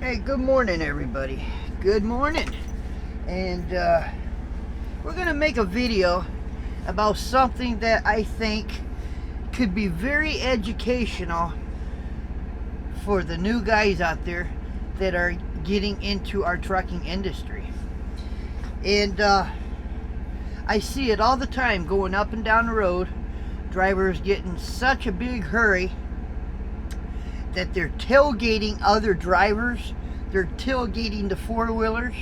Hey, good morning, everybody. Good morning. And we're gonna make a video about something that I think could be very educational for the new guys out there that are getting into our trucking industry. And I see it all the time going up and down the road. Drivers get in such a big hurry that they're tailgating other drivers. They're tailgating the four-wheelers.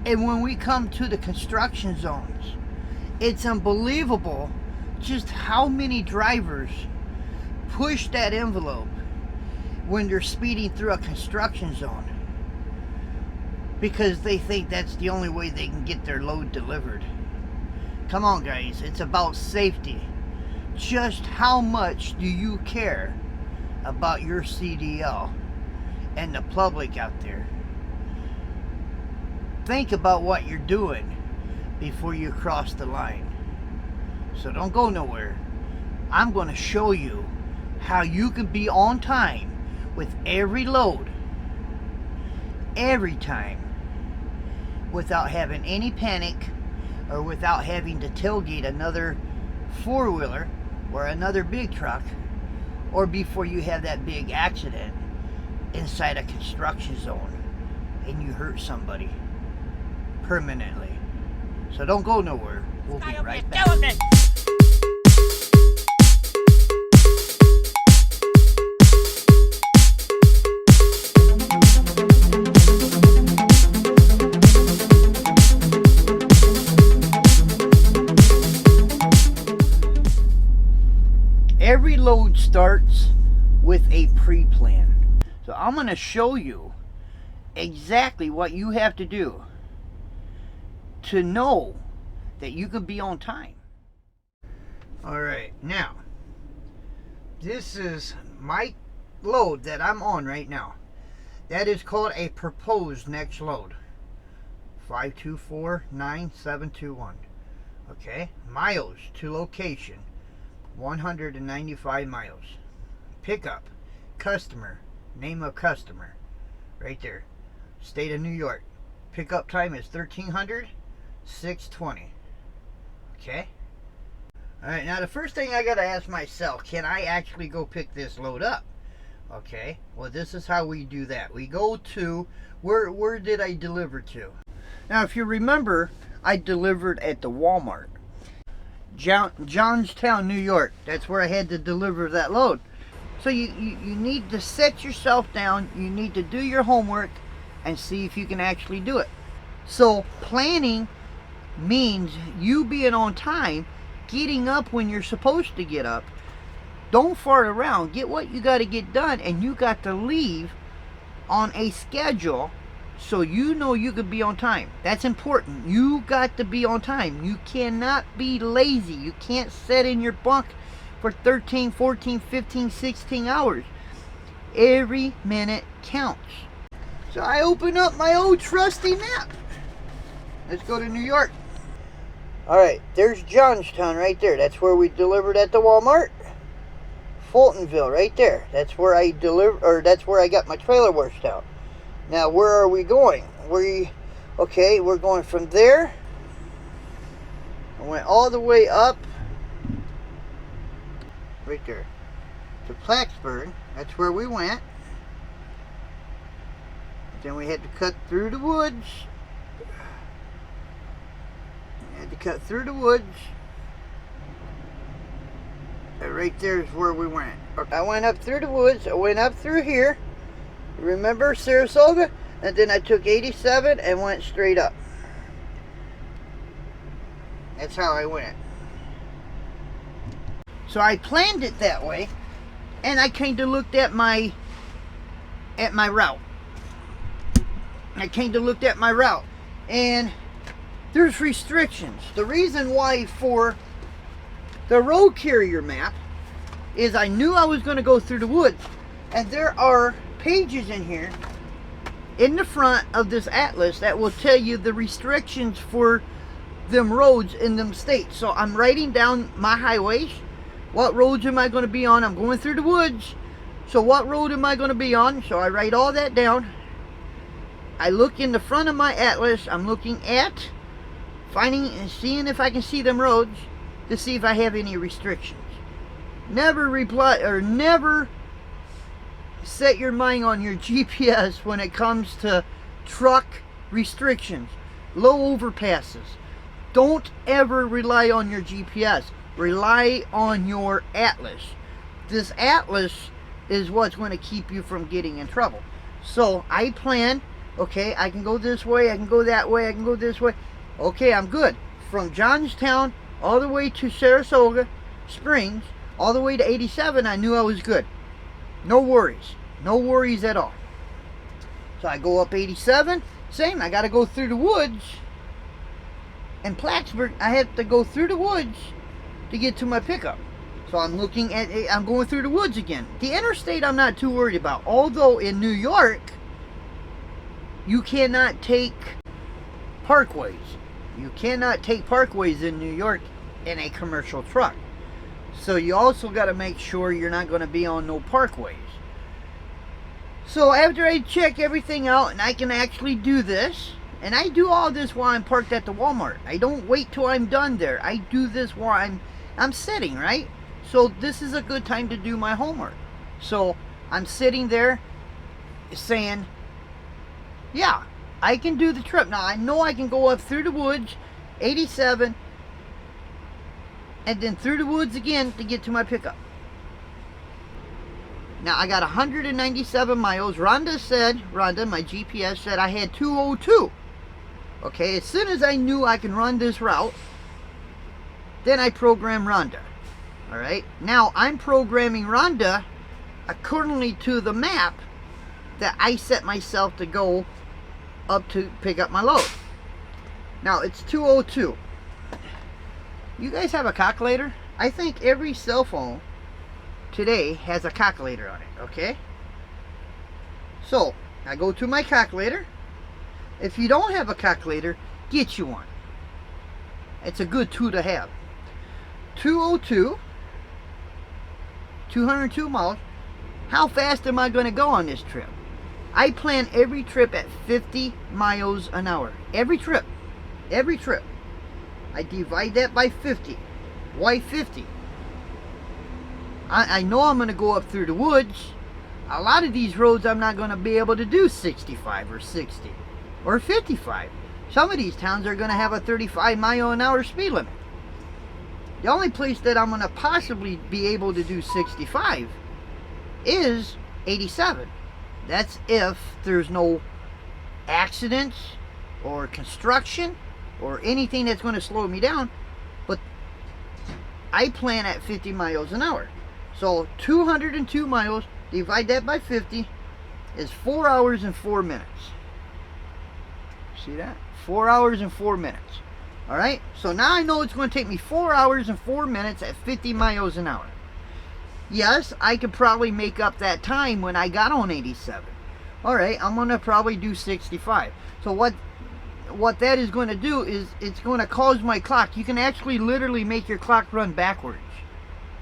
And when we come to the construction zones, it's unbelievable just how many drivers push that envelope when they're speeding through a construction zone, because they think that's the only way they can get their load delivered. Come on, guys, it's about safety. Just how much do you care about your CDL and the public out there? Think about what you're doing before you cross the line. So don't go nowhere. I'm going to show you how you can be on time with every load, every time, without having any panic or without having to tailgate another four-wheeler or another big truck, or before you have that big accident inside a construction zone and you hurt somebody permanently. So don't go nowhere. We'll be right back. Every load starts with a pre-plan. So I'm going to show you exactly what you have to do to know that you can be on time. Alright, now this is my load that I'm on right now. That is called a proposed next load. 5249721. Okay, miles to location 195 miles. Pickup, customer, name of customer, right there. State of New York. Pickup time is 1300, 620. Okay. Alright, now the first thing I gotta ask myself, can I actually go pick this load up? Okay, well, this is how we do that. We go to, where did I deliver to? Now, if you remember, I delivered at the Walmart. Johnstown, New York. That's where I had to deliver that load. So you need to set yourself down. You need to do your homework and see if you can actually do it. So planning means you being on time, getting up when you're supposed to get up. Don't fart around. Get what you got to get done, and you got to leave on a schedule so you know you could be on time. That's important. You got to be on time. You cannot be lazy. You can't sit in your bunk for 13, 14, 15, 16 hours. Every minute counts. So I open up my old trusty map. Let's go to New York. Alright, there's Johnstown right there. That's where we delivered at the Walmart. Fultonville right there. That's where I that's where I got my trailer washed out. Now, where are we going? Okay, we're going from there. I went all the way up, right there, to Plattsburgh. That's where we went. Then we had to cut through the woods. And right there is where we went. I went up through the woods. I went up through here. Remember Sarasota? And then I took 87 and went straight up. That's how I went. So I planned it that way, and I kind of looked at my route. And there's restrictions. The reason why for the road carrier map is I knew I was going to go through the woods, and there are pages in here in the front of this atlas that will tell you the restrictions for them roads in them states. So I'm writing down my highways. What roads am I going to be on? I'm going through the woods. So what road am I going to be on? So I write all that down. I look in the front of my atlas. I'm looking at finding and seeing if I can see them roads to see if I have any restrictions. Never set your mind on your GPS when it comes to truck restrictions, low overpasses. Don't ever rely on your GPS. Rely on your atlas. This atlas is what's going to keep you from getting in trouble. So I plan, okay, I can go this way, I can go that way, I can go this way. Okay, I'm good. From Johnstown all the way to Saratoga Springs, all the way to 87, I knew I was good. No worries. No worries at all. So I go up 87. Same, I got to go through the woods. In Plattsburgh, I have to go through the woods to get to my pickup. So I'm going through the woods again. The interstate I'm not too worried about. Although in New York, you cannot take parkways. You cannot take parkways in New York in a commercial truck. So you also got to make sure you're not going to be on no parkways. So after I check everything out and I can actually do this, and I do all this while I'm parked at the Walmart. I don't wait till I'm done there. I do this while I'm sitting, right? So this is a good time to do my homework. So I'm sitting there saying, yeah, I can do the trip. Now I know I can go up through the woods, 87, and then through the woods again to get to my pickup. Now I got 197 miles. Rhonda, my GPS said I had 202. Okay, as soon as I knew I can run this route, then I programmed Rhonda. Alright, now I'm programming Rhonda accordingly to the map that I set myself to go up to pick up my load. Now it's 202. You guys have a calculator? I think every cell phone today has a calculator on it, okay? So, I go to my calculator. If you don't have a calculator, get you one. It's a good tool to have. 202, 202 miles. How fast am I going to go on this trip? I plan every trip at 50 miles an hour. Every trip. Every trip. I divide that by 50. Why 50? I know I'm going to go up through the woods. A lot of these roads I'm not going to be able to do 65 or 60 or 55. Some of these towns are going to have a 35 mile an hour speed limit. The only place that I'm going to possibly be able to do 65 is 87. That's if there's no accidents or construction or anything that's going to slow me down. But I plan at 50 miles an hour. So 202 miles, divide that by 50, is 4 hours and 4 minutes. See that? 4 hours and 4 minutes. Alright? So now I know it's going to take me 4 hours and 4 minutes at 50 miles an hour. Yes, I could probably make up that time when I got on 87. Alright, I'm going to probably do 65. So what that is going to do is it's going to cause my clock. You can actually literally make your clock run backwards.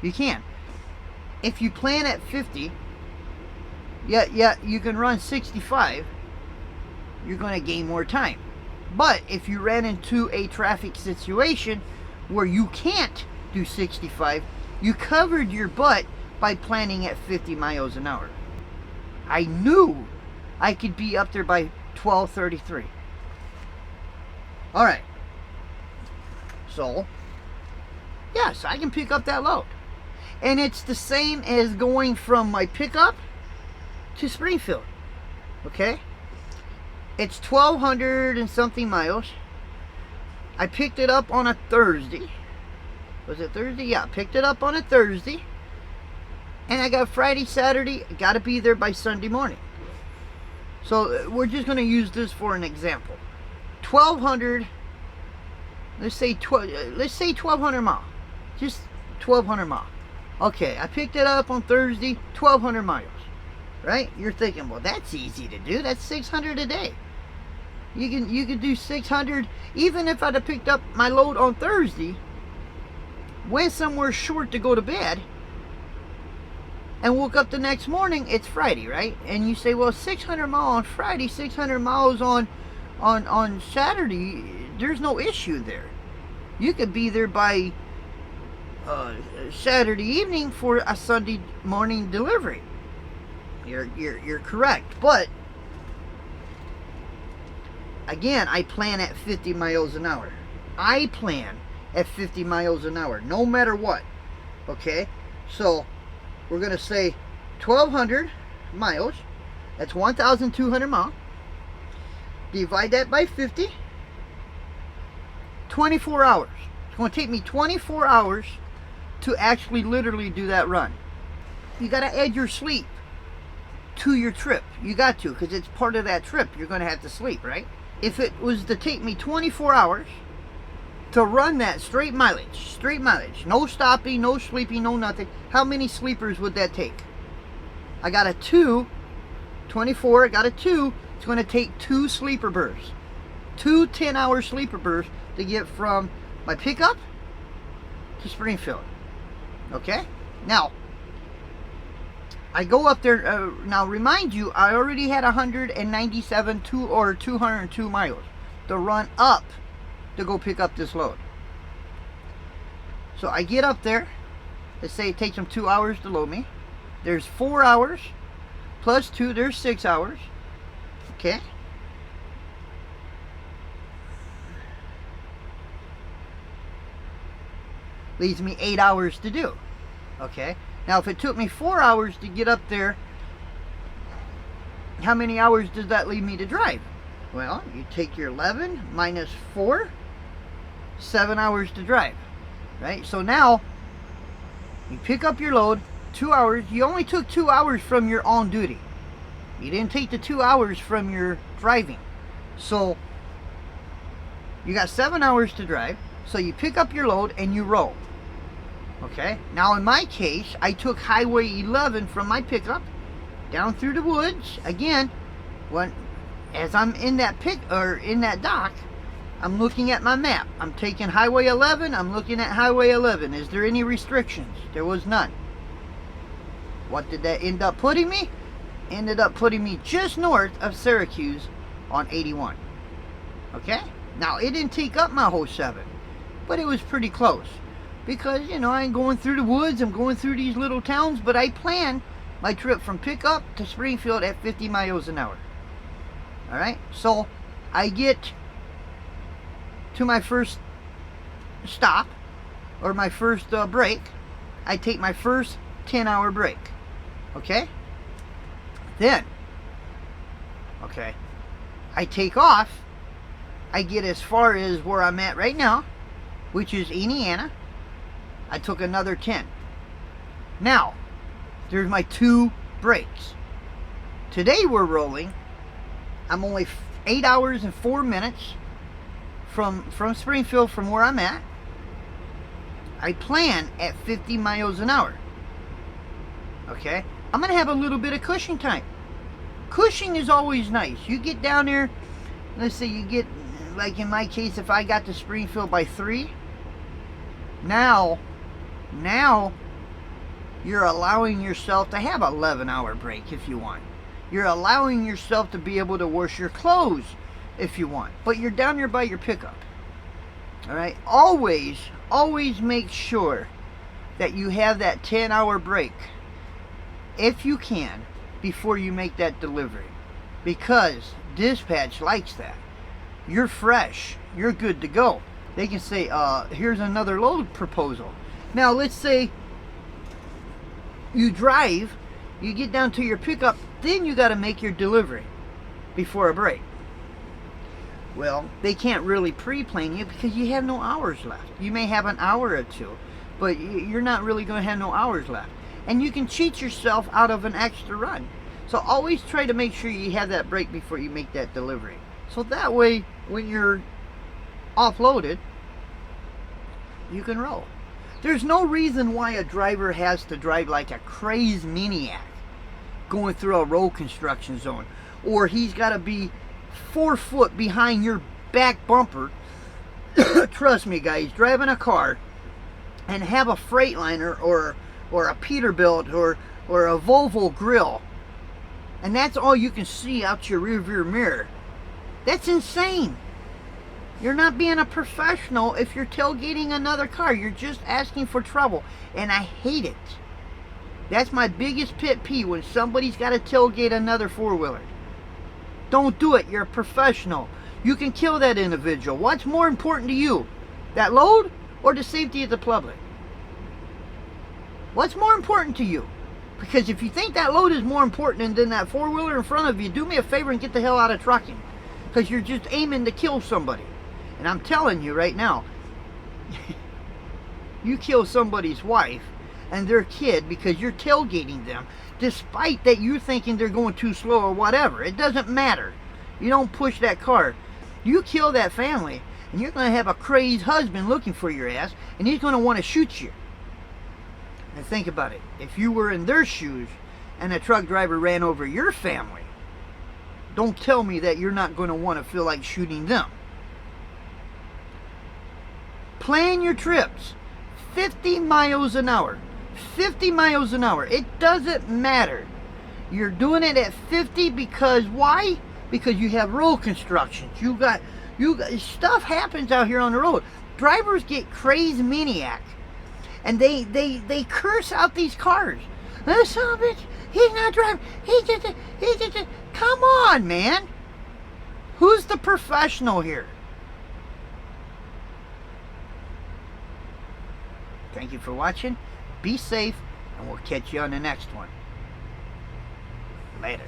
You can. If you plan at 50, yeah, you can run 65, you're going to gain more time. But if you ran into a traffic situation where you can't do 65, you covered your butt by planning at 50 miles an hour. I knew I could be up there by 12:33. Alright. So, yes, I can pick up that load. And it's the same as going from my pickup to Springfield. Okay? It's 1,200 and something miles. I picked it up on a Thursday. Was it Thursday? Yeah, picked it up on a Thursday. And I got Friday, Saturday. Got to be there by Sunday morning. So we're just going to use this for an example. 1,200. Let's say 1,200 miles. Just 1,200 miles. Okay, I picked it up on Thursday. 1,200 miles. Right? You're thinking, well, that's easy to do. That's 600 a day. You can do 600 even if I'd have picked up my load on Thursday. Went somewhere short to go to bed. and woke up the next morning, it's Friday, right? And you say, well, 600 miles on Friday, 600 miles on Saturday, there's no issue there. You could be there by Saturday evening for a Sunday morning delivery. You're correct, but again, I plan at 50 miles an hour. I plan at 50 miles an hour, no matter what. Okay, so we're gonna say 1,200 miles. That's 1,200 miles. Divide that by 50. 24 hours. It's going to take me 24 hours to actually literally do that run. You got to add your sleep to your trip. You got to, because it's part of that trip. You're going to have to sleep, right? If it was to take me 24 hours to run that straight mileage, no stopping, no sleeping, no nothing, how many sleepers would that take? I got a 2, 24, I got a 2. It's going to take 2 sleeper bursts, 2 10-hour sleeper bursts to get from my pickup to Springfield. Okay? Now, I go up there. Now, remind you, I already had 197 or 202 miles to run up to go pick up this load. So I get up there. Let's say it takes them 2 hours to load me. There's 4 hours plus 2. There's 6 hours. Okay. Leaves me 8 hours to do. Okay. Now, if it took me 4 hours to get up there, how many hours does that leave me to drive? Well, you take your 11 minus 4, 7 hours to drive. Right? So now, you pick up your load, 2 hours. You only took 2 hours from your on duty. You didn't take the 2 hours from your driving. So, you got 7 hours to drive. So you pick up your load and you roll. Okay? Now in my case, I took Highway 11 from my pickup down through the woods. Again, as I'm in that dock, I'm looking at my map. I'm taking Highway 11. I'm looking at Highway 11. Is there any restrictions? There was none. What did that end up putting me? Ended up putting me just north of Syracuse on 81. Okay? Now, it didn't take up my whole 7, but it was pretty close. Because, you know, I'm going through the woods, I'm going through these little towns, but I planned my trip from pickup to Springfield at 50 miles an hour. Alright? So, I get to my first stop, or my first break. I take my first 10-hour break. Okay? Then, okay, I take off. I get as far as where I'm at right now, which is Indiana. I took another 10. Now, there's my 2 breaks. Today we're rolling. I'm only 8 hours and 4 minutes from Springfield, from where I'm at. I plan at 50 miles an hour. Okay? I'm going to have a little bit of cushion time. Cushing is always nice. You get down there, let's say you get, like in my case, if I got to Springfield by 3, now you're allowing yourself to have an 11-hour break if you want. You're allowing yourself to be able to wash your clothes if you want. But you're down there by your pickup. Alright? Always make sure that you have that 10-hour break, if you can, before you make that delivery. Because dispatch likes that. You're fresh. You're good to go. They can say, here's another load proposal. Now, let's say you drive, you get down to your pickup, then you got to make your delivery before a break. Well, they can't really pre-plan you because you have no hours left. You may have an hour or 2, but you're not really going to have no hours left. And you can cheat yourself out of an extra run. So always try to make sure you have that break before you make that delivery. So that way, when you're offloaded, you can roll. There's no reason why a driver has to drive like a crazed maniac going through a road construction zone, or he's got to be 4 foot behind your back bumper. Trust me, guys, driving a car and have a Freightliner or a Peterbilt or or a Volvo grill, and that's all you can see out your rearview mirror. That's insane. You're not being a professional if you're tailgating another car. You're just asking for trouble, and I hate it. That's my biggest pet peeve, when somebody's got to tailgate another four-wheeler. Don't do it. You're a professional. You can kill that individual. What's more important to you? That load or the safety of the public? What's more important to you? Because if you think that load is more important than that four-wheeler in front of you, do me a favor and get the hell out of trucking. Because you're just aiming to kill somebody. And I'm telling you right now, you kill somebody's wife and their kid because you're tailgating them, despite that you're thinking they're going too slow or whatever. It doesn't matter. You don't push that car. You kill that family, and you're going to have a crazed husband looking for your ass, and he's going to want to shoot you. And think about it. If you were in their shoes and a truck driver ran over your family, don't tell me that you're not going to want to feel like shooting them. Plan your trips. 50 miles an hour. 50 miles an hour. It doesn't matter. You're doing it at 50 because why? Because you have road constructions. You got stuff happens out here on the road. Drivers get crazed maniac, and they curse out these cars. Oh, son of a bitch, he's not driving. He just come on, man. Who's the professional here? Thank you for watching. Be safe, and we'll catch you on the next one. Later.